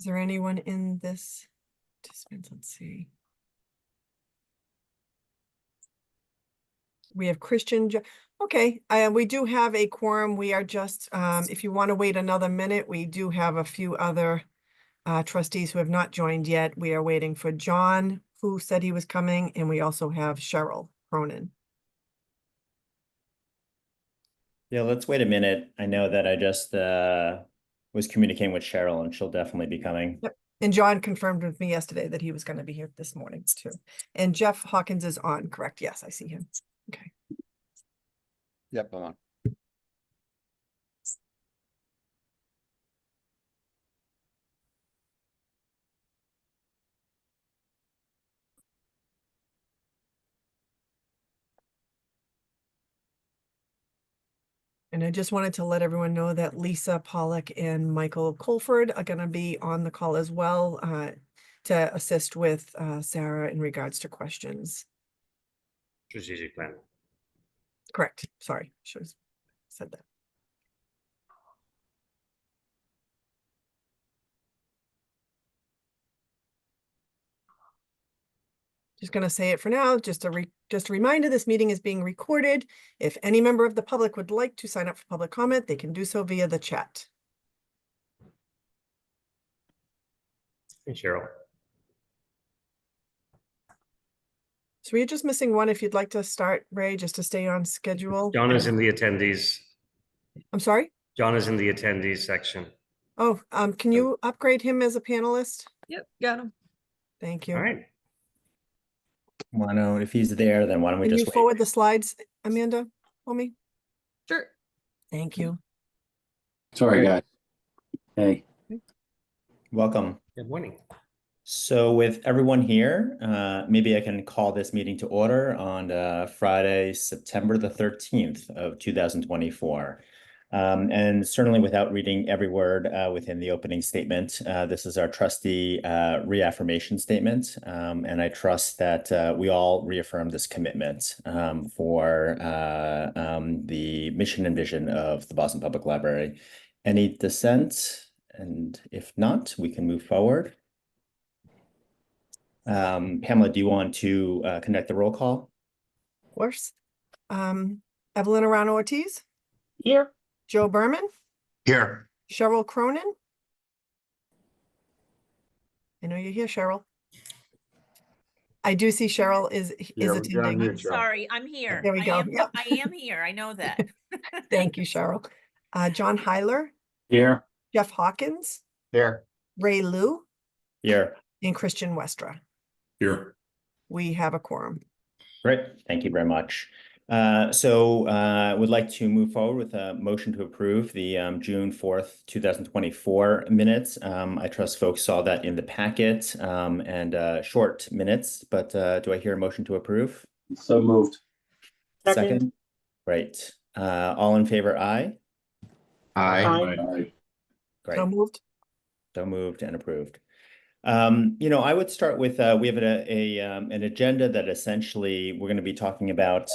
Is there anyone in this participants? Let's see. We have Christian. Okay, we do have a quorum. We are just, if you want to wait another minute, we do have a few other trustees who have not joined yet. We are waiting for John, who said he was coming, and we also have Cheryl Cronin. Yeah, let's wait a minute. I know that I just was communicating with Cheryl, and she'll definitely be coming. Yep. And John confirmed with me yesterday that he was going to be here this morning too. And Jeff Hawkins is on, correct? Yes, I see him. Okay. Yep, I'm on. And I just wanted to let everyone know that Lisa Pollock and Michael Colford are going to be on the call as well to assist with Sarah in regards to questions. Strategic plan. Correct. Sorry, should have said that. Just going to say it for now. Just a reminder, this meeting is being recorded. If any member of the public would like to sign up for public comment, they can do so via the chat. Hey, Cheryl. So we're just missing one. If you'd like to start, Ray, just to stay on schedule. John is in the attendees. I'm sorry? John is in the attendees section. Oh, can you upgrade him as a panelist? Yep, got him. Thank you. All right. Why don't, if he's there, then why don't we Can you just wait? forward the slides, Amanda, for me? Sure. Thank you. Sorry, guys. Hey, welcome. Good morning. So with everyone here, maybe I can call this meeting to order on Friday, September the 13th of 2024. And certainly without reading every word within the opening statement, this is our trustee reaffirmation statement. And I trust that we all reaffirm this commitment for the mission and vision of the Boston Public Library. Any dissent? And if not, we can move forward. Pamela, do you want to conduct the roll call? Of course. Evelyn Arano Ortiz. Here. Joe Berman. Here. Cheryl Cronin. I know you're here, Cheryl. I do see Cheryl is attending. I'm sorry, I'm here. There we go. Yep. I am here. I know that. Thank you, Cheryl. John Heiler. Here. Jeff Hawkins. Here. Ray Liu. Here. And Christian Westra. Here. We have a quorum. Great, thank you very much. So I would like to move forward with a motion to approve the June 4th, 2024 minutes. I trust folks saw that in the packet and short minutes, but do I hear a motion to approve? So moved. Second. Great. All in favor, aye? Aye. Great. So moved. So moved and approved. I would start with we have an agenda that essentially we're going to be talking about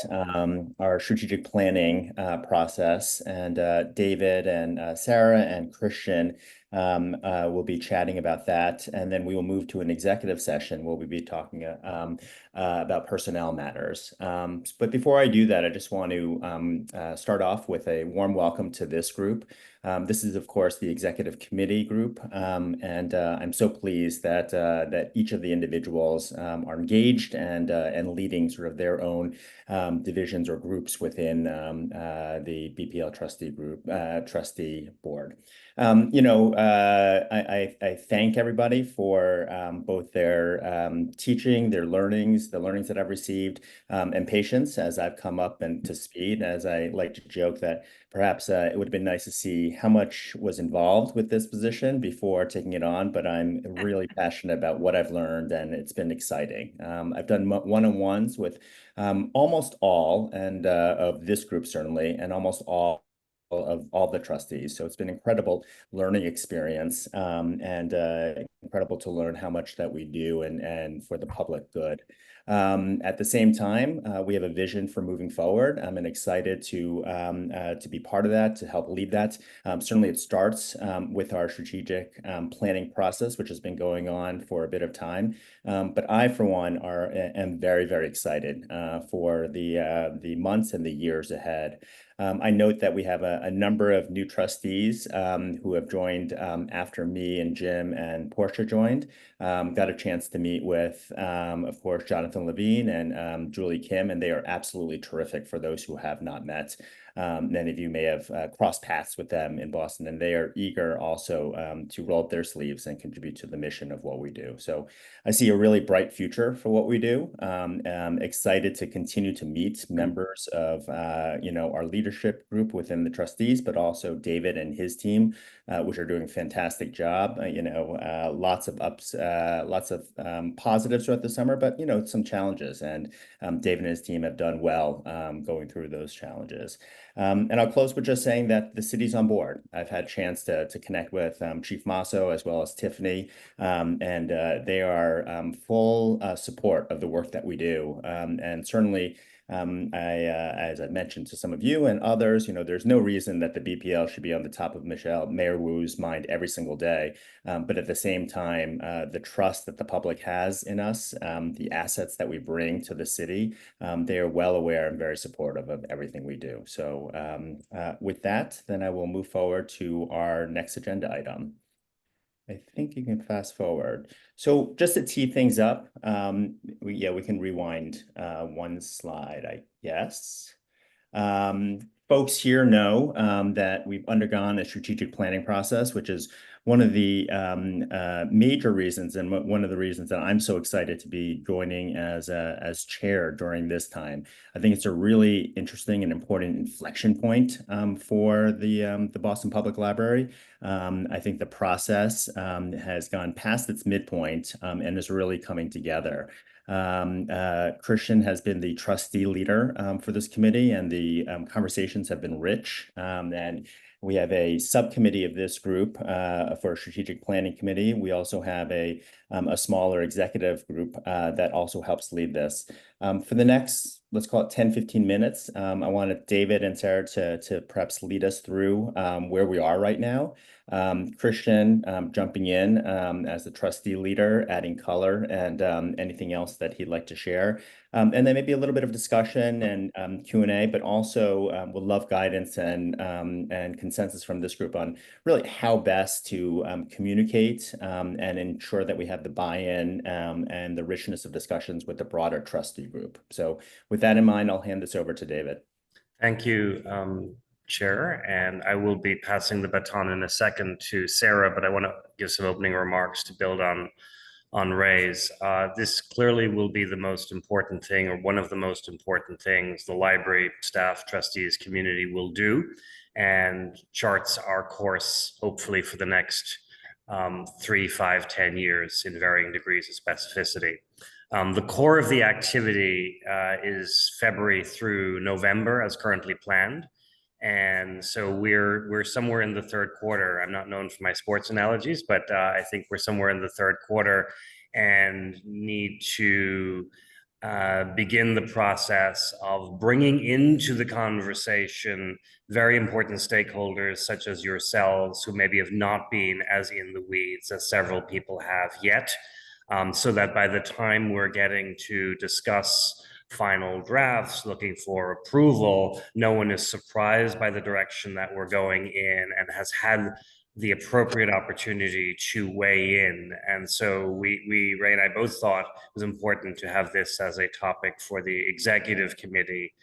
our strategic planning process, and David and Sarah and Christian will be chatting about that, and then we will move to an executive session where we'll be talking about personnel matters. But before I do that, I just want to start off with a warm welcome to this group. This is, of course, the executive committee group, and I'm so pleased that each of the individuals are engaged and leading sort of their own divisions or groups within the BPL trustee board. I thank everybody for both their teaching, their learnings, the learnings that I've received, and patience as I've come up and to speed. As I like to joke that perhaps it would have been nice to see how much was involved with this position before taking it on, but I'm really passionate about what I've learned, and it's been exciting. I've done one-on-ones with almost all and of this group certainly, and almost all of all the trustees. So it's been incredible learning experience, and incredible to learn how much that we do and for the public good. At the same time, we have a vision for moving forward. I'm excited to be part of that, to help lead that. Certainly it starts with our strategic planning process, which has been going on for a bit of time. But I, for one, am very, very excited for the months and the years ahead. I note that we have a number of new trustees who have joined after me and Jim and Portia joined. Got a chance to meet with, of course, Jonathan Levine and Julie Kim, and they are absolutely terrific for those who have not met. Many of you may have crossed paths with them in Boston, and they are eager also to roll up their sleeves and contribute to the mission of what we do. So I see a really bright future for what we do. I'm excited to continue to meet members of our leadership group within the trustees, but also David and his team, which are doing a fantastic job. Lots of ups, lots of positives throughout the summer, but some challenges. And David and his team have done well going through those challenges. And I'll close with just saying that the city's on board. I've had a chance to connect with Chief Masso as well as Tiffany, and they are full support of the work that we do. And certainly, as I mentioned to some of you and others, there's no reason that the BPL should be on the top of Mayor Wu's mind every single day. But at the same time, the trust that the public has in us, the assets that we bring to the city, they are well aware and very supportive of everything we do. So with that, then I will move forward to our next agenda item. I think you can fast forward. So just to tee things up, we can rewind one slide, I guess. Folks here know that we've undergone a strategic planning process, which is one of the major reasons and one of the reasons that I'm so excited to be joining as chair during this time. I think it's a really interesting and important inflection point for the Boston Public Library. I think the process has gone past its midpoint and is really coming together. Christian has been the trustee leader for this committee, and the conversations have been rich. And we have a subcommittee of this group for a strategic planning committee. We also have a smaller executive group that also helps lead this. For the next, let's call it 10, 15 minutes, I wanted David and Sarah to perhaps lead us through where we are right now. Christian jumping in as the trustee leader, adding color and anything else that he'd like to share. And then maybe a little bit of discussion and Q&A, but also would love guidance and consensus from this group on really how best to communicate and ensure that we have the buy-in and the richness of discussions with the broader trustee group. So with that in mind, I'll hand this over to David. Thank you, Chair, and I will be passing the baton in a second to Sarah, but I want to give some opening remarks to build on Ray's. This clearly will be the most important thing, or one of the most important things the library staff, trustees, community will do, and charts our course, hopefully for the next 3, 5, 10 years in varying degrees of specificity. The core of the activity is February through November as currently planned. And so we're somewhere in the third quarter. I'm not known for my sports analogies, but I think we're somewhere in the third quarter and need to begin the process of bringing into the conversation very important stakeholders such as yourselves, who maybe have not been as in the weeds as several people have yet, so that by the time we're getting to discuss final drafts, looking for approval, no one is surprised by the direction that we're going in and has had the appropriate opportunity to weigh in. And so Ray and I both thought it was important to have this as a topic for the executive committee.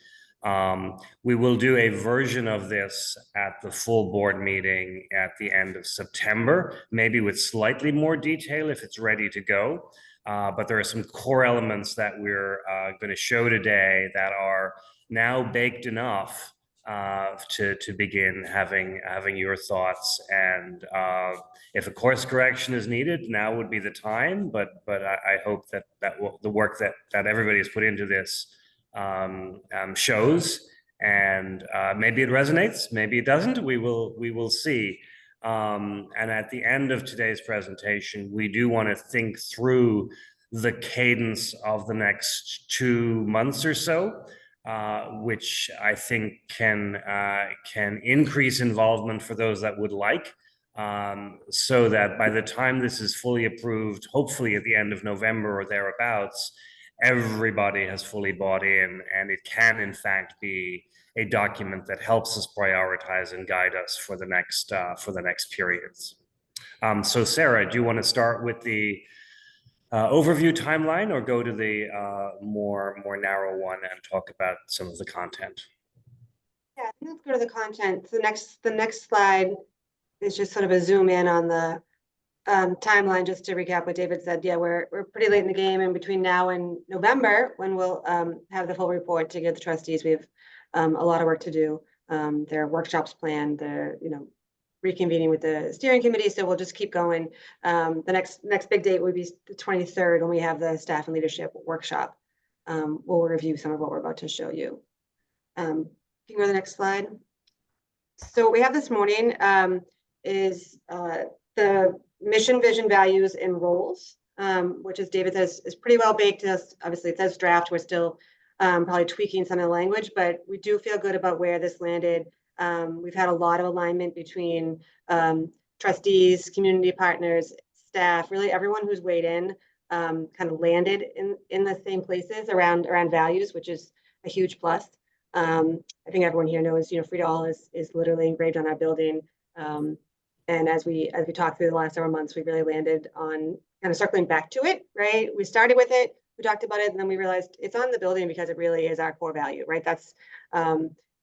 We will do a version of this at the full board meeting at the end of September, maybe with slightly more detail if it's ready to go. But there are some core elements that we're going to show today that are now baked enough to begin having your thoughts. And if a course correction is needed, now would be the time. But I hope that the work that everybody has put into this shows And maybe it resonates, maybe it doesn't. We will see. And at the end of today's presentation, we do want to think through the cadence of the next 2 months or so, which I think can increase involvement for those that would like, so that by the time this is fully approved, hopefully at the end of November or thereabouts, everybody has fully bought in, and it can in fact be a document that helps us prioritize and guide us for the next periods. So Sarah, do you want to start with the overview timeline, or go to the more narrow one and talk about some of the content? Yeah, let's go to the content. So the next slide is just sort of a zoom in on the timeline. Just to recap what David said, yeah, we're pretty late in the game, and between now and November, when we'll have the full report to give the trustees, we have a lot of work to do. There are workshops planned, reconvening with the steering committee, so we'll just keep going. The next big date would be the 23rd, when we have the staff and leadership workshop. We'll review some of what we're about to show you. You can go to the next slide. So what we have this morning is the mission, vision, values, and roles, which, as David says, is pretty well baked. Obviously, it says draft. We're still probably tweaking some of the language, but we do feel good about where this landed. We've had a lot of alignment between trustees, community partners, staff, really everyone who's weighed in, kind of landed in the same places around values, which is a huge plus. I think everyone here knows, Free to All is literally engraved on our building. And as we talked through the last several months, we really landed on kind of circling back to it, right? We started with it, we talked about it, and then we realized it's on the building because it really is our core value, right? That's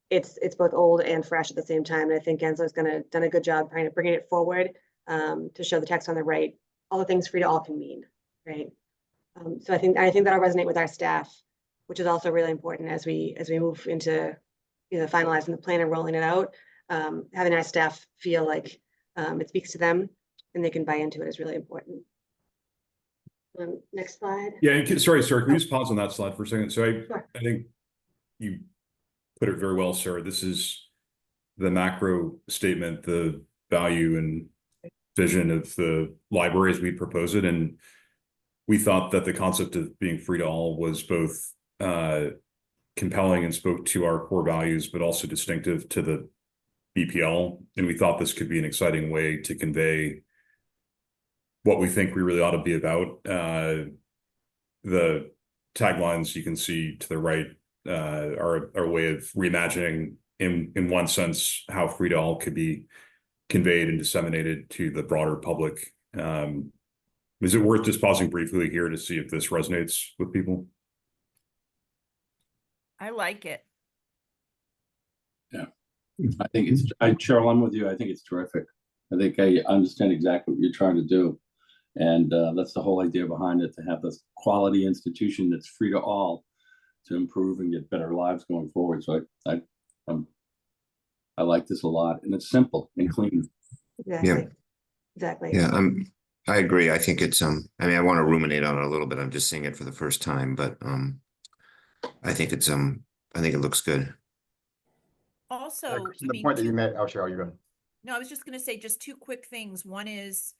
it's both old and fresh at the same time. And I think Enzo's done a good job kind of bringing it forward to show the text on the right, all the things Free to All can mean, right? So I think that'll resonate with our staff, which is also really important as we move into finalizing the plan and rolling it out. Having our staff feel like it speaks to them and they can buy into it is really important. Next slide. Yeah, sorry, can you just pause on that slide for a second? So Sure. I think you put it very well, Sarah. This is the macro statement, the value and vision of the library as we propose it. And we thought that the concept of being free to all was both compelling and spoke to our core values, but also distinctive to the BPL. And we thought this could be an exciting way to convey what we think we really ought to be about. The taglines you can see to the right are a way of reimagining, in one sense, how Free to All could be conveyed and disseminated to the broader public. Is it worth just pausing briefly here to see if this resonates with people? I like it. I think Cheryl, I'm with you. I think it's terrific. I think I understand exactly what you're trying to do. And that's the whole idea behind it, to have this quality institution that's free to all to improve and get better lives going forward. So I like this a lot, and it's simple and clean. Exactly. Yeah. Exactly. Yeah, I agree. I think it's I mean, I want to ruminate on it a little bit. I'm just seeing it for the first time, but I think it's I think it looks good. Also, The point that you made, oh, Cheryl, you're good. No, I was just going to say just two quick things. One is,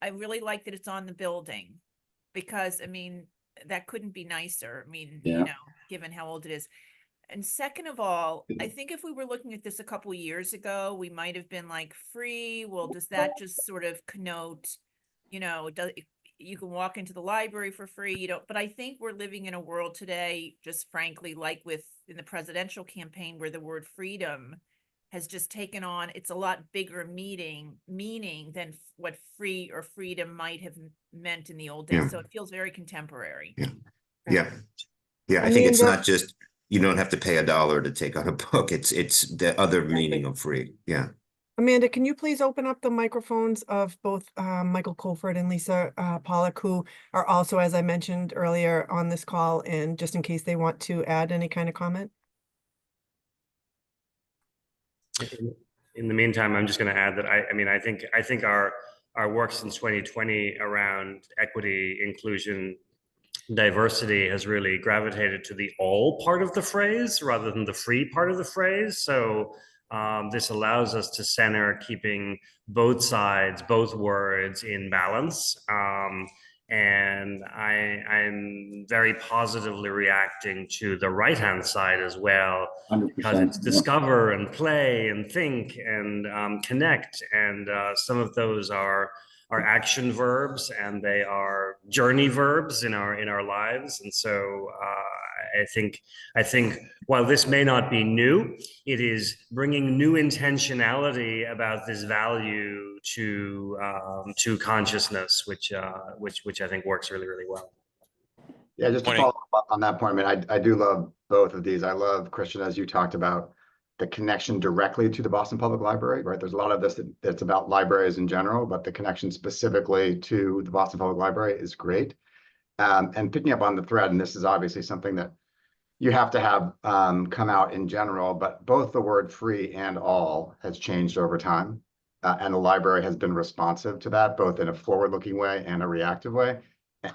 I really like that it's on the building, because I mean, that couldn't be nicer. I mean, Yeah. given how old it is. And second of all, I think if we were looking at this a couple of years ago, we might have been like, free. Well, does that just sort of connote, you can walk into the library for free, but I think we're living in a world today, just frankly, like in the presidential campaign, where the word freedom has just taken on, it's a lot bigger meaning than what free or freedom might have meant in the old days. Yeah. So it feels very contemporary. Yeah. I think it's not just, you don't have to pay $1 to take out a book. It's the other meaning of free. Yeah. Amanda, can you please open up the microphones of both Michael Colford and Lisa Pollock, who are also, as I mentioned earlier, on this call, and just in case they want to add any kind of comment? In the meantime, I'm just going to add that I think our work since 2020 around equity, inclusion, diversity has really gravitated to the all part of the phrase rather than the free part of the phrase. So this allows us to center keeping both sides, both words in balance. And I'm very positively reacting to the right-hand side as well, 100%. because it's discover and play and think and connect. And some of those are action verbs, and they are journey verbs in our lives. And so I think while this may not be new, it is bringing new intentionality about this value to consciousness, which I think works really, really well. Yeah, just to Morning. follow up on that point, I mean, I do love both of these. I love, Christian, as you talked about, the connection directly to the Boston Public Library, right? There's a lot of this that's about libraries in general, but the connection specifically to the Boston Public Library is great. And picking up on the thread, and this is obviously something that you have to have come out in general, but both the word free and all has changed over time. And the library has been responsive to that, both in a forward-looking way and a reactive way.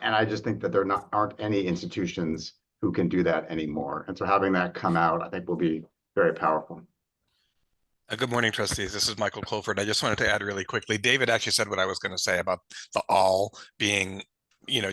And I just think that there aren't any institutions who can do that anymore. And so having that come out, I think will be very powerful. Good morning, trustees. This is Michael Colford. I just wanted to add really quickly. David actually said what I was going to say about the all being,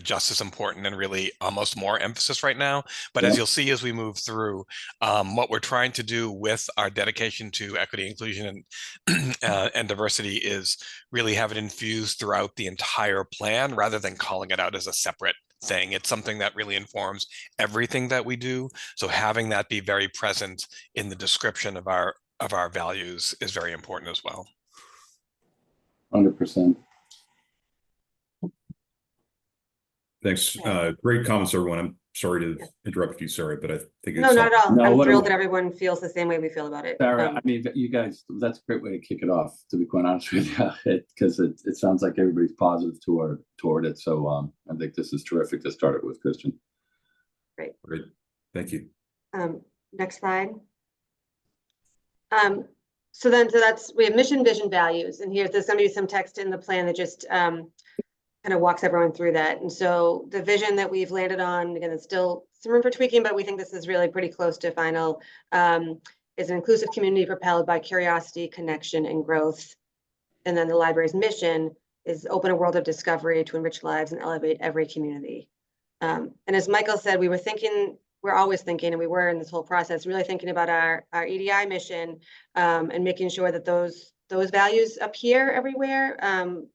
just as important and really almost more emphasis right now. But as you'll see as we move through, what we're trying to do with our dedication to equity, inclusion, and diversity is really have it infused throughout the entire plan rather than calling it out as a separate thing. It's something that really informs everything that we do. So having that be very present in the description of our values is very important as well. 100%. Thanks. Great comments, everyone. I'm sorry to interrupt you, Sarah, but I think No, it's not at all. No, I'm what thrilled do- that everyone feels the same way we feel about it. Sarah, I mean, you guys, that's a great way to kick it off, to be quite honest with you, because it sounds like everybody's positive toward it. So I think this is terrific to start it with, Christian. great. Thank you. Next slide. So we have mission, vision, values, and there's gonna be some text in the plan that just kind of walks everyone through that. And so the vision that we've landed on, again, it's still some room for tweaking, but we think this is really pretty close to final, is an inclusive community propelled by curiosity, connection, and growth. And then the library's mission is open a world of discovery to enrich lives and elevate every community. And as Michael said, we're always thinking, and we were in this whole process, really thinking about our EDI mission and making sure that those values appear everywhere,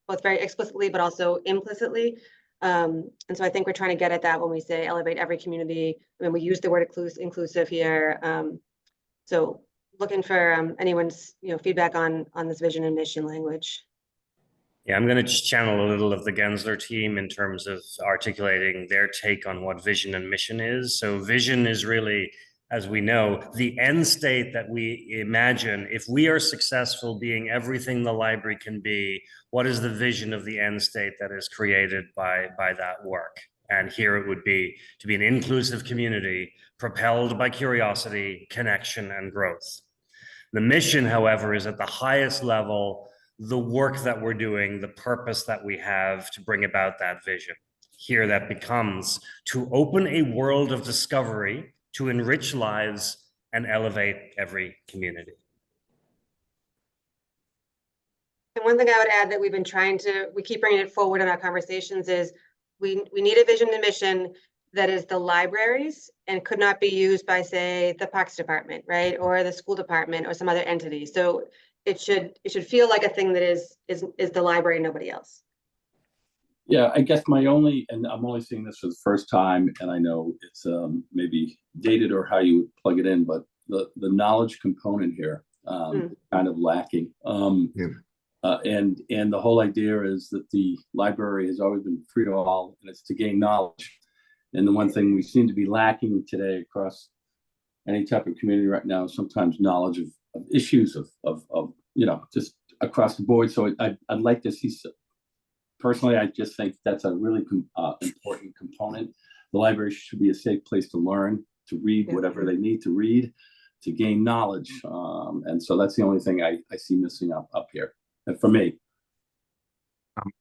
both very explicitly, but also implicitly. And so I think we're trying to get at that when we say elevate every community, when we use the word inclusive here. So looking for anyone's feedback on this vision and mission language. Yeah, I'm going to just channel a little of the Gensler team in terms of articulating their take on what vision and mission is. So vision is really, as we know, the end state that we imagine. If we are successful being everything the library can be, what is the vision of the end state that is created by that work? And here it would be to be an inclusive community propelled by curiosity, connection, and growth. The mission, however, is at the highest level, the work that we're doing, the purpose that we have to bring about that vision. Here that becomes to open a world of discovery, to enrich lives and elevate every community. And one thing I would add that we keep bringing it forward in our conversations is we need a vision and mission that is the libraries and could not be used by, say, the Parks Department, right? Or the school department or some other entity. So it should feel like a thing that is the library, nobody else. Yeah, I guess and I'm only seeing this for the first time, and I know it's maybe dated or how you would plug it in, but the knowledge component here kind of lacking. And the whole idea is that the library has always been free to all, and it's to gain knowledge. And the one thing we seem to be lacking today across any type of community right now is sometimes knowledge of issues of just across the board. So I'd like to see personally, I just think that's a really important component. The library should be a safe place to learn, to read whatever they need to read, to gain knowledge. And so that's the only thing I see missing up here. And for me.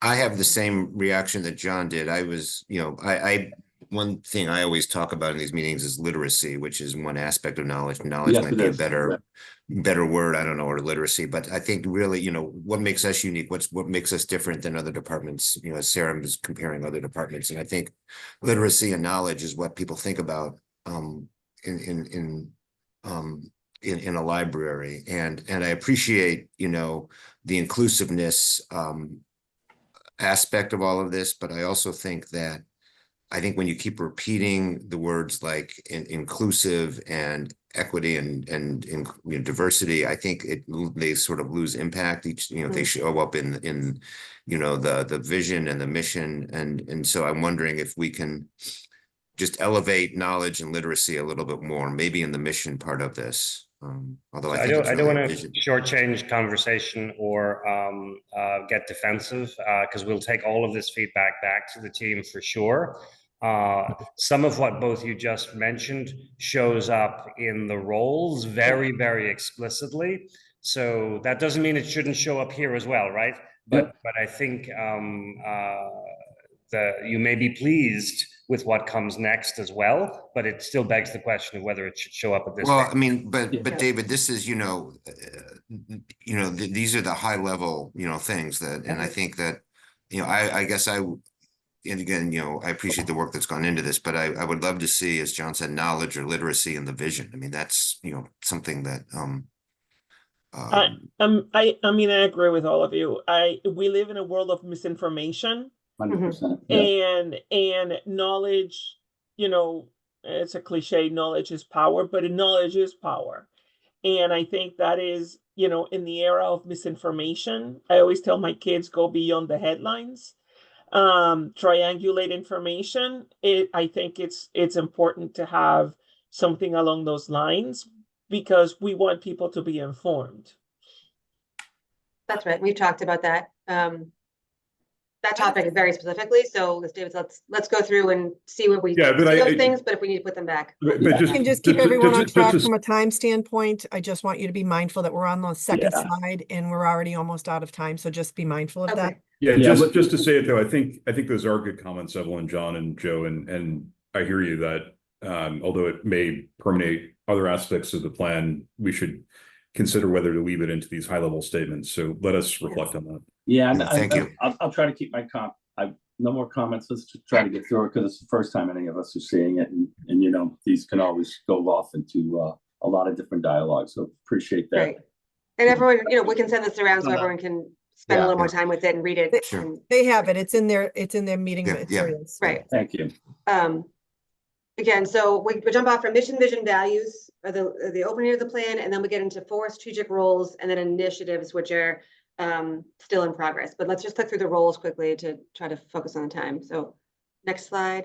I have the same reaction that John did. I was, I one thing I always talk about in these meetings is literacy, which is one aspect of knowledge. Knowledge Yes, might it be a is. better word, I don't know, or literacy, but I think really, what makes us unique, what makes us different than other departments, as Sarah was comparing other departments. And I think literacy and knowledge is what people think about in a library. And I appreciate, the inclusiveness aspect of all of this, but I also think that when you keep repeating the words like inclusive and equity and diversity, I think they sort of lose impact. They show up in the vision and the mission, and so I'm wondering if we can just elevate knowledge and literacy a little bit more, maybe in the mission part of this. Although I think I don't want to vision. shortchange conversation or get defensive, because we'll take all of this feedback back to the team for sure. Some of what both you just mentioned shows up in the roles very, very explicitly. So that doesn't mean it shouldn't show up here as well, right? But I think you may be pleased with what comes next as well, but it still begs the question of whether it should show up at this. Well, stage. I mean, but David, this is these are the high level things that, and I think that I guess and again, I appreciate the work that's gone into this, but I would love to see, as John said, knowledge or literacy in the vision. I mean, that's something that I mean, I agree with all of you. We live in a world of misinformation. 100%. And knowledge, it's a cliche, knowledge is power, but knowledge is power. And I think that is, in the era of misinformation, I always tell my kids, go beyond the headlines, triangulate information. I think it's important to have something along those lines because we want people to be informed. That's right. We've talked about that. That topic very specifically. So as David said, let's go through and see where we see those things, but if we need to put them back. But You can just keep everyone on track from a time standpoint. I just want you to be mindful that we're on the second slide and we're already almost out of time. So just be mindful of that. Yeah, just to say it though, I think those are good comments, Evelyn, John, and Joe, and I hear you that although it may permeate other aspects of the plan, we should consider whether to weave it into these high level statements. So let us reflect on that. Yeah, thank you. I'll try to keep my no more comments. Let's just try to get through it because it's the first time any of us are seeing it, and these can always go off into a lot of different dialogue. So appreciate that. Right. And everyone, we can send this around so everyone can spend a little more time with it and read it. They have it. It's in their meeting materials. Right. Thank you. Again, so we jump off from mission, vision, values, or the opening of the plan, and then we get into 4 strategic roles and then initiatives, which are still in progress. But let's just click through the roles quickly to try to focus on the time. So next slide.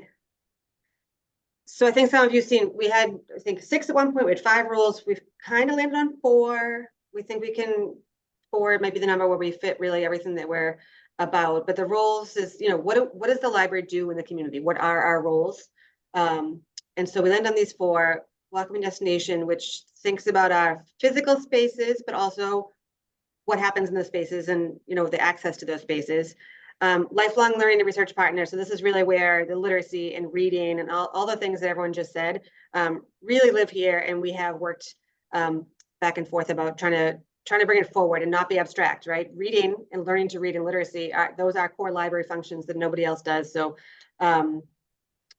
So I think some of you have seen, we had, I think 6 at one point, we had 5 roles. We've kind of landed on 4. We think we can, 4 might be the number where we fit really everything that we're about. But the roles is, what does the library do in the community? What are our roles? And so we land on these 4: welcoming destination, which thinks about our physical spaces, but also what happens in those spaces and, the access to those spaces. Lifelong learning and research partner. So this is really where the literacy and reading and all the things that everyone just said really live here. And we have worked back and forth about trying to bring it forward and not be abstract, right? Reading and learning to read and literacy those are core library functions that nobody else does. So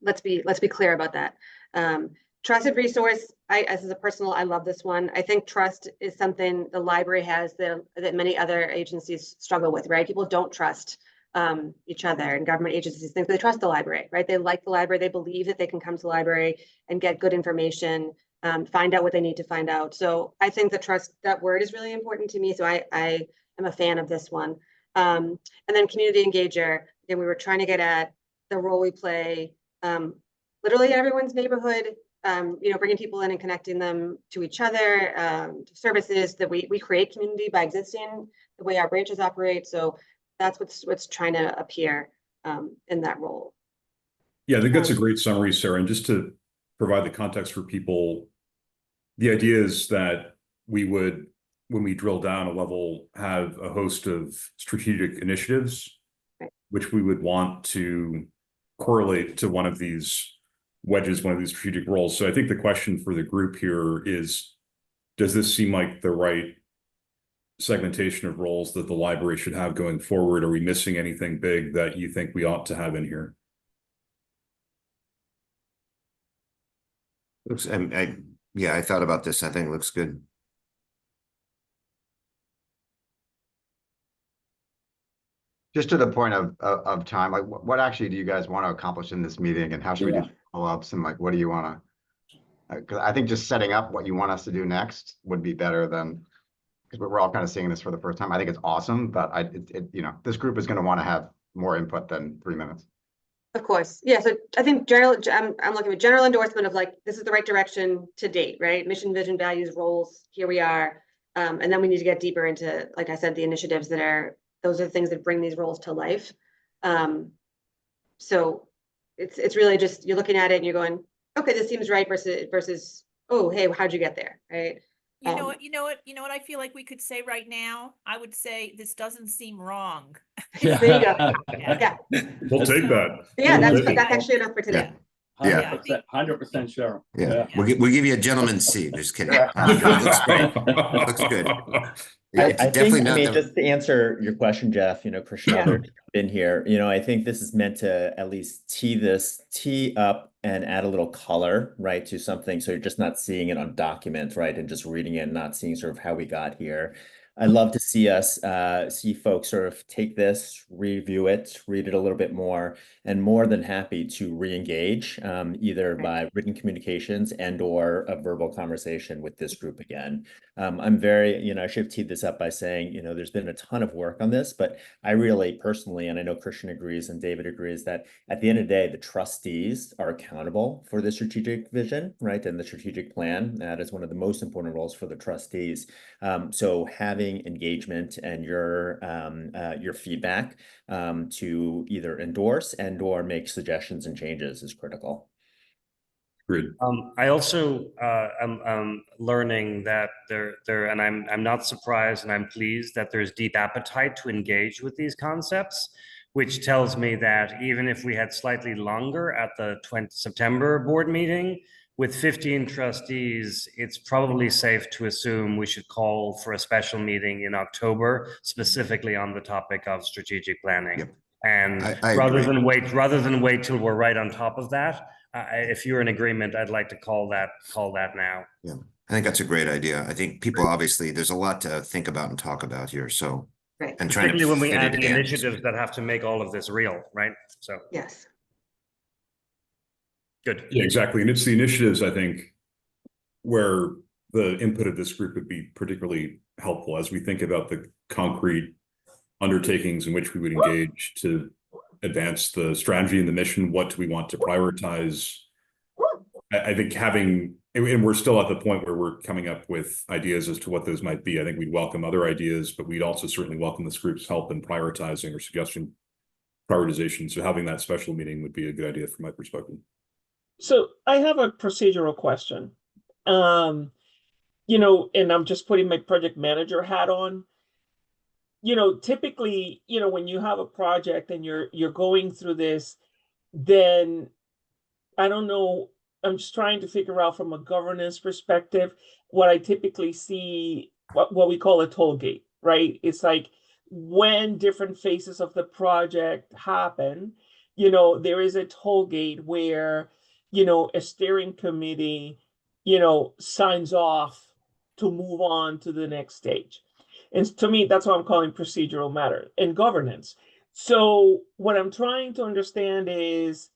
let's be clear about that. Trusted resource. As a personal, I love this one. I think trust is something the library has that many other agencies struggle with, right? People don't trust each other, and government agencies think they trust the library, right? They like the library. They believe that they can come to the library and get good information, find out what they need to find out. So I think the trust, that word is really important to me. So I am a fan of this one. And then community engager. Again, we were trying to get at the role we play literally in everyone's neighborhood, bringing people in and connecting them to each other, to services that we create community by existing the way our branches operate. So that's what's trying to appear in that role. Yeah, I think that's a great summary, Sarah. And just to provide the context for people, the idea is that we would, when we drill down a level, have a host of strategic initiatives, which we would want to correlate to one of these wedges, one of these strategic roles. So I think the question for the group here is, does this seem like the right segmentation of roles that the library should have going forward? Are we missing anything big that you think we ought to have in here? Looks, yeah, I thought about this. I think it looks good. Just to the point of time, like what actually do you guys want to accomplish in this meeting, and how should we do follow-ups, and like what do you want to? Because I think just setting up what you want us to do next would be better than, because we're all kind of seeing this for the first time. I think it's awesome, but you know, this group is going to want to have more input than 3 minutes. Of course, yeah, so I think I'm looking at general endorsement of like, this is the right direction to date, right? Mission, vision, values, roles, here we are. And then we need to get deeper into, like I said, the initiatives those are the things that bring these roles to life. So it's really just, you're looking at it and you're going, okay, this seems right versus, oh, hey, how'd you get there, right? You know what I feel like we could say right now? I would say this doesn't seem wrong. There you go. Yeah, We'll take that. yeah, We'll that's take it. actually enough for today. Yeah. 100% sure. Yeah, we'll give you a gentleman's seat. Just kidding. Looks great. Looks good. I Definitely think, not I mean, the- just to answer your question, Jeff, you know, Christian, Yeah. I'll jump in here, you know, I think this is meant to at least tee up and add a little color, right, to something. So you're just not seeing it on document, right, and just reading it and not seeing sort of how we got here. I'd love to see us, see folks sort of take this, review it, read it a little bit more, and more than happy to re-engage, either by written communications and or a verbal conversation with this group again. I'm very, you know, I should have teed this up by saying, you know, there's been a ton of work on this, but I really personally, and I know Christian agrees and David agrees, that at the end of the day, the trustees are accountable for the strategic vision, right? And the strategic plan. That is one of the most important roles for the trustees. So having engagement and your feedback to either endorse and or make suggestions and changes is critical. Agreed. I also am learning that and I'm not surprised, and I'm pleased that there's deep appetite to engage with these concepts, which tells me that even if we had slightly longer at the September board meeting, with 15 trustees, it's probably safe to assume we should call for a special meeting in October, specifically on the topic of strategic planning. Yep. And I rather agree. than wait till we're right on top of that, if you're in agreement, I'd like to call that now. Yeah, I think that's a great idea. I think people, obviously, there's a lot to think about and talk about here. So, Right. and trying to Particularly when we fit add it the in. initiatives that have to make all of this real, right? So, Yes. good. Yeah, exactly. And it's the initiatives, I think, where the input of this group would be particularly helpful as we think about the concrete undertakings in which we would engage to advance the strategy and the mission. What do we want to prioritize? I think having, and we're still at the point where we're coming up with ideas as to what those might be. I think we'd welcome other ideas, but we'd also certainly welcome this group's help in prioritizing or suggesting prioritization. So having that special meeting would be a good idea from my perspective. So I have a procedural question. You know, and I'm just putting my project manager hat on. You know, typically, you know, when you have a project and you're going through this, then I don't know, I'm just trying to figure out from a governance perspective, what I typically see, what we call a toll gate, right? It's like when different phases of the project happen, you know, there is a toll gate where, you know, a steering committee, you know, signs off to move on to the next stage. And to me, that's what I'm calling procedural matter and governance. So what I'm trying to understand is,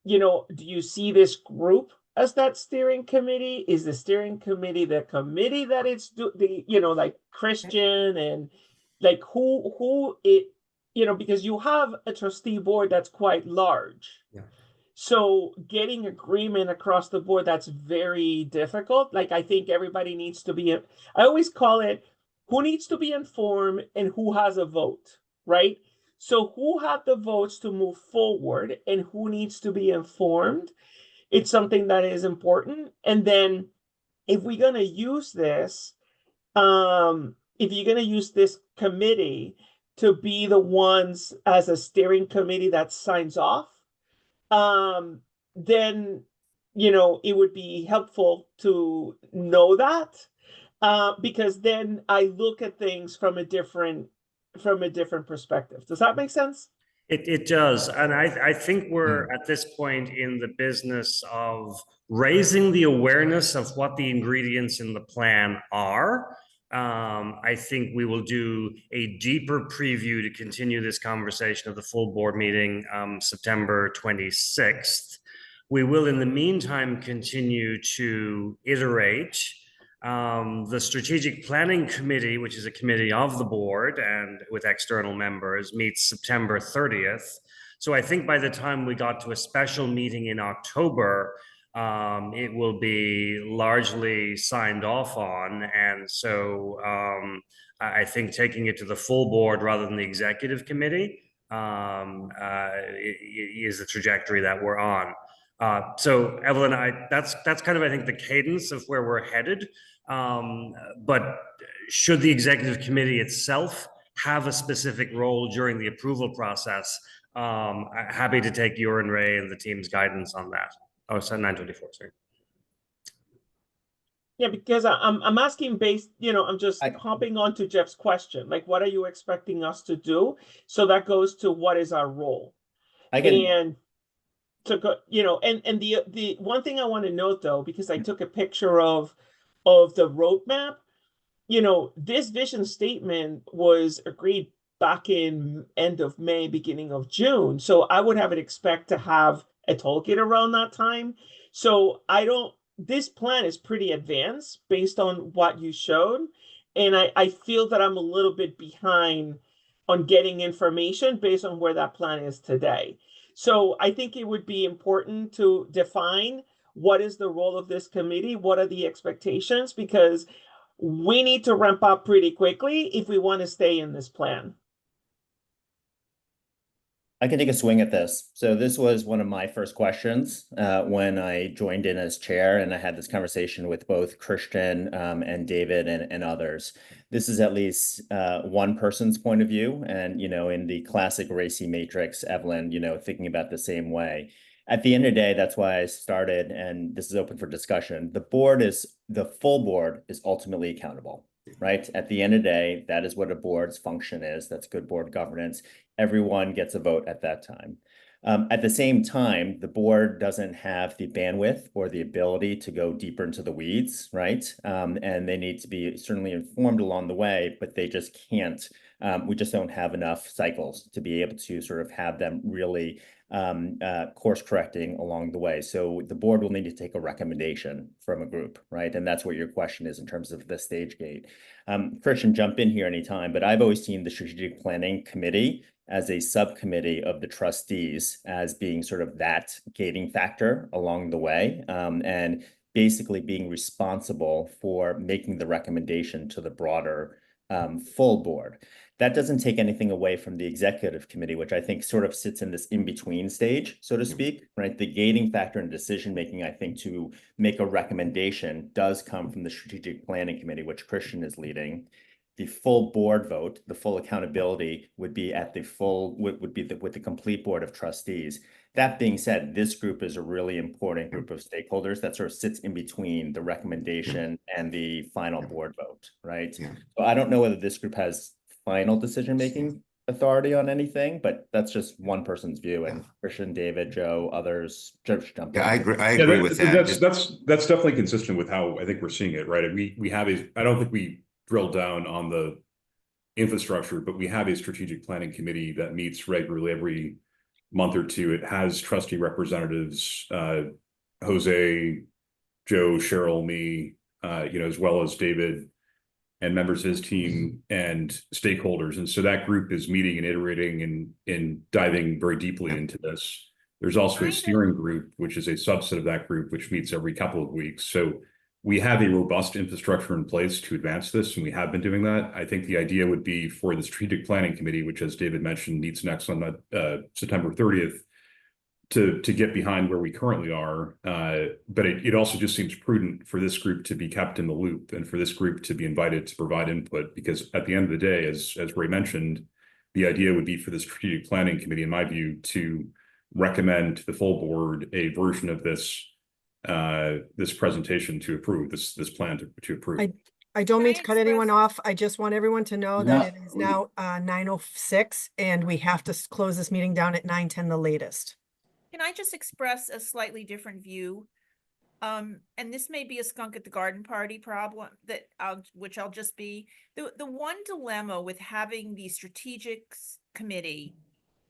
you know, do you see this group as that steering committee? Is the steering committee the committee that it's you know, like Christian and like who it, you know, because you have a trustee board that's quite large. Yeah. So getting agreement across the board, that's very difficult. Like I think everybody needs to be, I always call it who needs to be informed and who has a vote, right? So who had the votes to move forward and who needs to be informed? It's something that is important. And then if we're going to use this, if you're going to use this committee to be the ones as a steering committee that signs off, then, it would be helpful to know that. Because then I look at things from a different perspective. Does that make sense? It does. And I think we're at this point in the business of raising the awareness of what the ingredients in the plan are. I think we will do a deeper preview to continue this conversation of the full board meeting September 26th. We will, in the meantime, continue to iterate. The Strategic Planning Committee, which is a committee of the board and with external members, meets September 30th. So I think by the time we got to a special meeting in October, it will be largely signed off on. And so I think taking it to the full board rather than the executive committee is the trajectory that we're on. So Evelyn, that's kind of, I think, the cadence of where we're headed. But should the executive committee itself have a specific role during the approval process, happy to take your and Ray and the team's guidance on that. Oh, so 924, sorry. Yeah, because I'm asking based, I'm just hopping on to Jeff's question. Like, what are you expecting us to do? So that goes to what is our role? And to go, and the one thing I want to note though, because I took a picture of the roadmap, this vision statement was agreed back in end of May, beginning of June. So I would have it expect to have a toolkit around that time. So this plan is pretty advanced based on what you showed. And I feel that I'm a little bit behind on getting information based on where that plan is today. So I think it would be important to define what is the role of this committee, what are the expectations, because we need to ramp up pretty quickly if we want to stay in this plan. I can take a swing at this. So this was one of my first questions when I joined in as chair, and I had this conversation with both Christian and David and others. This is at least one person's point of view, and in the classic RACI matrix, Evelyn, thinking about the same way. At the end of the day, that's why I started, and this is open for discussion. The full board is ultimately accountable. Right? At the end of the day, that is what a board's function is. That's good board governance. Everyone gets a vote at that time. At the same time, the board doesn't have the bandwidth or the ability to go deeper into the weeds, right? And they need to be certainly informed along the way, but they just can't. We just don't have enough cycles to be able to sort of have them really course correcting along the way. So the board will need to take a recommendation from a group, right? And that's what your question is in terms of the stage gate. Christian, jump in here anytime, but I've always seen the Strategic Planning Committee as a subcommittee of the trustees as being sort of that gating factor along the way, and basically being responsible for making the recommendation to the broader full board. That doesn't take anything away from the executive committee, which I think sort of sits in this in-between stage, so to speak, right? The gating factor in decision-making, I think, to make a recommendation does come from the Strategic Planning Committee, which Christian is leading. The full board vote, the full accountability would be at the full, would be with the complete board of trustees. That being said, this group is a really important group of stakeholders that sort of sits in between the recommendation and the final board vote, right? So I don't know whether this group has final decision-making authority on anything, but that's just one person's view. And Christian, David, Joe, others, just jump in. I agree with that. That's definitely consistent with how I think we're seeing it, right? We have I don't think we drilled down on the infrastructure, but we have a strategic planning committee that meets regularly every month or two. It has trustee representatives, Jose, Joe, Cheryl, me, as well as David and members of his team and stakeholders. And so that group is meeting and iterating and diving very deeply into this. There's also a steering group, which is a subset of that group, which meets every couple of weeks. So we have a robust infrastructure in place to advance this, and we have been doing that. I think the idea would be for the Strategic Planning Committee, which, as David mentioned, meets next on September 30th, to get behind where we currently are. But it also just seems prudent for this group to be kept in the loop and for this group to be invited to provide input, because at the end of the day, as Ray mentioned, the idea would be for the Strategic Planning Committee, in my view, to recommend to the full board a version of this this presentation to approve, this plan to approve. I don't Can mean I to cut anyone express- off. I just want everyone to know that it is now 9:06 and we have to close this meeting down at 9:10 the latest. Can I just express a slightly different view? And this may be a skunk at the garden party problem which I'll just be, the one dilemma with having the strategic committee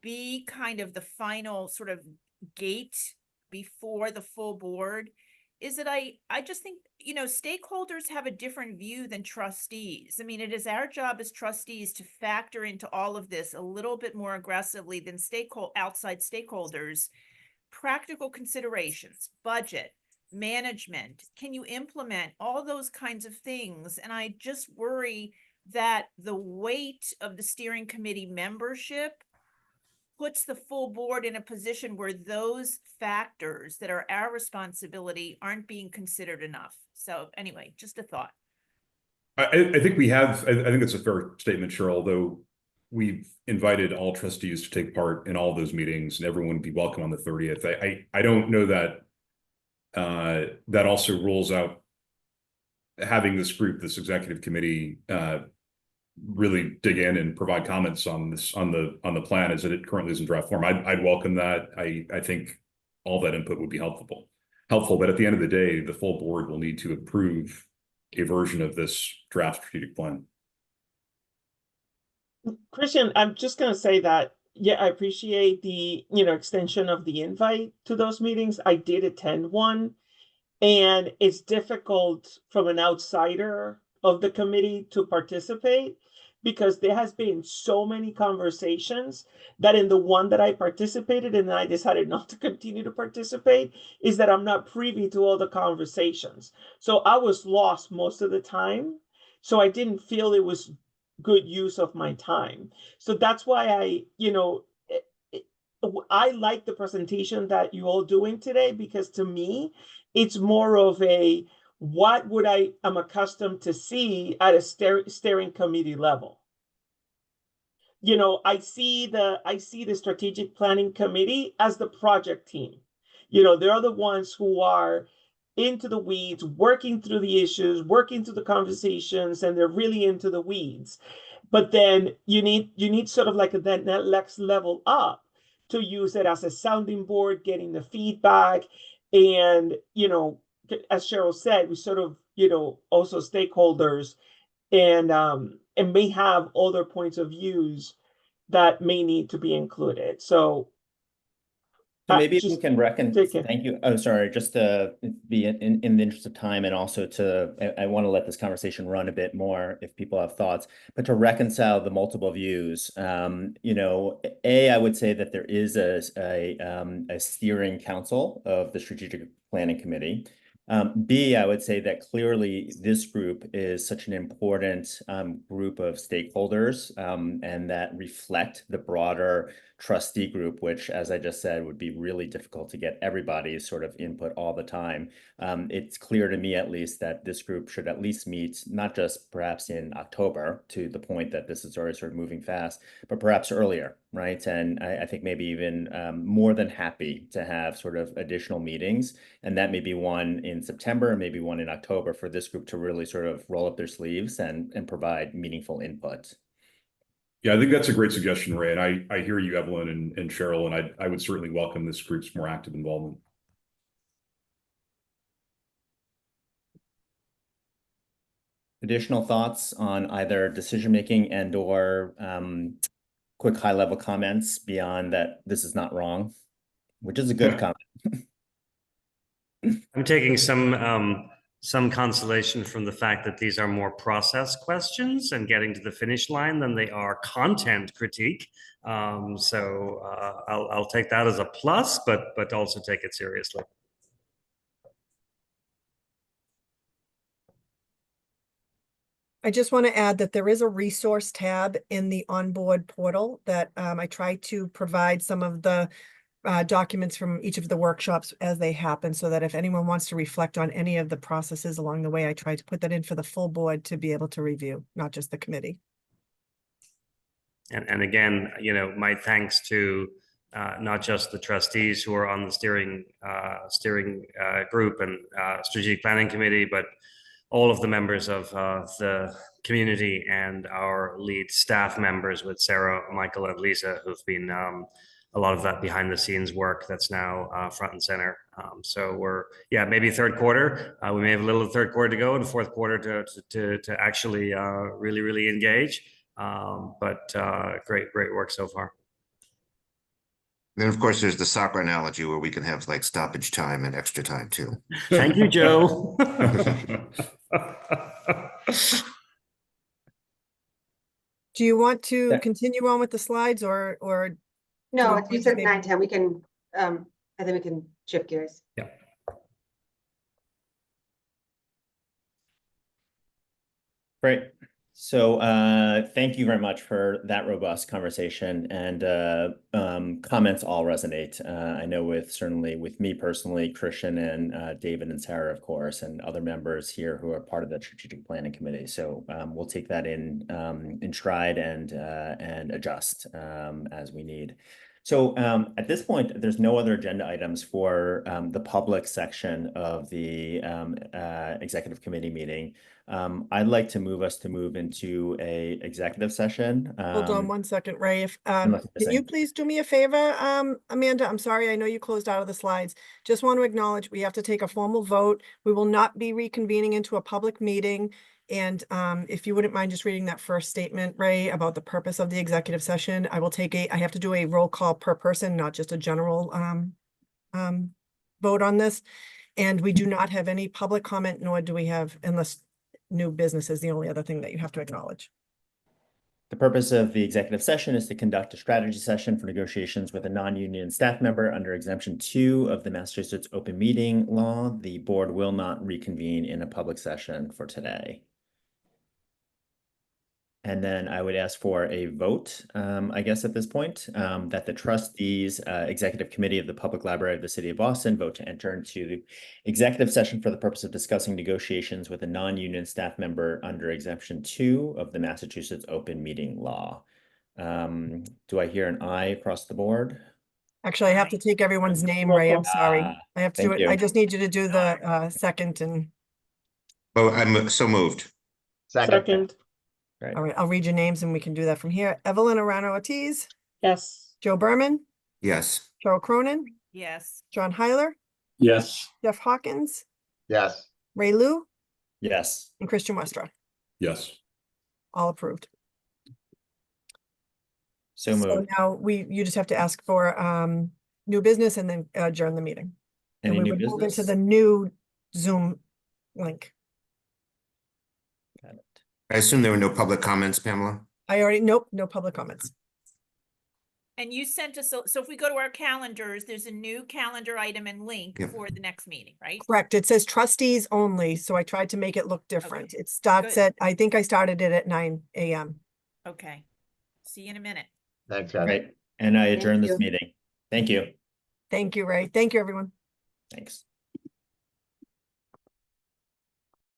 be kind of the final sort of gate before the full board is that I just think, you know, stakeholders have a different view than trustees. I mean, it is our job as trustees to factor into all of this a little bit more aggressively than outside stakeholders. Practical considerations, budget, management, can you implement all those kinds of things? And I just worry that the weight of the steering committee membership puts the full board in a position where those factors that are our responsibility aren't being considered enough. So anyway, just a thought. I think we have, I think it's a fair statement, Cheryl, although we've invited all trustees to take part in all of those meetings and everyone would be welcome on the 30th. I don't know that that also rules out having this group, this executive committee, really dig in and provide comments on this, on the plan as it currently is in draft form. I'd welcome that. I think all that input would be helpful, but at the end of the day, the full board will need to approve a version of this draft strategic plan. Christian, I'm just going to say that, yeah, I appreciate the, you know, extension of the invite to those meetings. I did attend one, and it's difficult from an outsider of the committee to participate because there has been so many conversations that in the one that I participated in and I decided not to continue to participate is that I'm not privy to all the conversations. So I was lost most of the time. So I didn't feel it was good use of my time. So that's why I, you know, I like the presentation that you all doing today, because to me, it's more of a, what would I am accustomed to see at a steering committee level. You know, I see the strategic planning committee as the project team. You know, they're the ones who are into the weeds, working through the issues, working through the conversations, and they're really into the weeds. But then you need sort of like that next level up to use it as a sounding board, getting the feedback. And, you know, as Cheryl said, we sort of, you know, also stakeholders and may have other points of views that may need to be included. So maybe if you can thank you. Oh, sorry, just to be in the interest of time, and also I want to let this conversation run a bit more if people have thoughts, but to reconcile the multiple views, you know, I would say that there is a steering council of the strategic planning committee. B, I would say that clearly this group is such an important group of stakeholders and that reflect the broader trustee group, which, as I just said, would be really difficult to get everybody's sort of input all the time. It's clear to me, at least, that this group should at least meet, not just perhaps in October, to the point that this is already sort of moving fast, but perhaps earlier, right? And I think maybe even more than happy to have sort of additional meetings, and that may be one in September, and maybe one in October, for this group to really sort of roll up their sleeves and provide meaningful input. Yeah, I think that's a great suggestion, Ray. And I hear you, Evelyn and Cheryl, and I would certainly welcome this group's more active involvement. Additional thoughts on either decision-making and or quick high-level comments beyond that this is not wrong, which is a good comment. I'm taking some consolation from the fact that these are more process questions and getting to the finish line than they are content critique. So I'll take that as a plus, but also take it seriously. I just want to add that there is a resource tab in the onboard portal that I try to provide some of the documents from each of the workshops as they happen, so that if anyone wants to reflect on any of the processes along the way, I try to put that in for the full board to be able to review, not just the committee. And again, you know, my thanks to not just the trustees who are on the steering group and strategic planning committee, but all of the members of the community and our lead staff members with Sarah, Michael, and Lisa, who've been a lot of that behind the scenes work that's now front and center. So we're, yeah, maybe third quarter. We may have a little third quarter to go and fourth quarter to actually really engage. But great work so far. Then, of course, there's the soccer analogy where we can have like stoppage time and extra time too. Thank you, Joe. Do you want to Yeah. continue on with the slides or No, we it's, you want to said maybe- 9:10, we can, I think we can shift gears. Great. So thank you very much for that robust conversation, and comments all resonate. I know certainly with me personally, Christian and David and Sarah, of course, and other members here who are part of the strategic planning committee. So we'll take that in stride and adjust as we need. So at this point, there's no other agenda items for the public section of the executive committee meeting. I'd like to move into a executive session. Hold on one second, Ray. If, unless I'm can you missing- please do me a favor, Amanda? I'm sorry, I know you closed out of the slides. Just want to acknowledge we have to take a formal vote. We will not be reconvening into a public meeting. And if you wouldn't mind just reading that first statement, Ray, about the purpose of the executive session, I have to do a roll call per person, not just a general vote on this. And we do not have any public comment, nor do we have, unless new business is the only other thing that you have to acknowledge. The purpose of the executive session is to conduct a strategy session for negotiations with a non-union staff member under exemption 2 of the Massachusetts Open Meeting Law. The board will not reconvene in a public session for today. And then I would ask for a vote, I guess at this point, that the trustees, executive committee of the Public Library of the City of Boston vote to enter into the executive session for the purpose of discussing negotiations with a non-union staff member under exemption 2 of the Massachusetts Open Meeting Law. Do I hear an aye across the board? Actually, I have to take everyone's name, Ray. I'm sorry. I have to do thank it. I you. just need you to do the second and, Oh, I'm so moved. Second, Right. all right, I'll read your names and we can do that from here. Evelyn Arano Ortiz, yes. Joe Berman, Yes. Cheryl Cronin, Yes. John Heiler, Yes. Jeff Hawkins, Yes. Ray Lou, Yes. and Christian Westra. Yes. All approved. So So moved. now you just have to ask for new business and then adjourn the meeting. And Any we new would move into business? the new Zoom link. Got it. I assume there were no public comments, Pamela? Nope, no public comments. And you sent us, so if we go to our calendars, there's a new calendar item and link Yep. for the next meeting, right? Correct. It says trustees only, so I tried to make it look different. It starts Good. I think I started it at 9 a.m. Okay. See you in a minute. Thanks, guys. Right. And I Thank adjourn this you. meeting. Thank you. Thank you, Ray. Thank you, everyone. Thanks.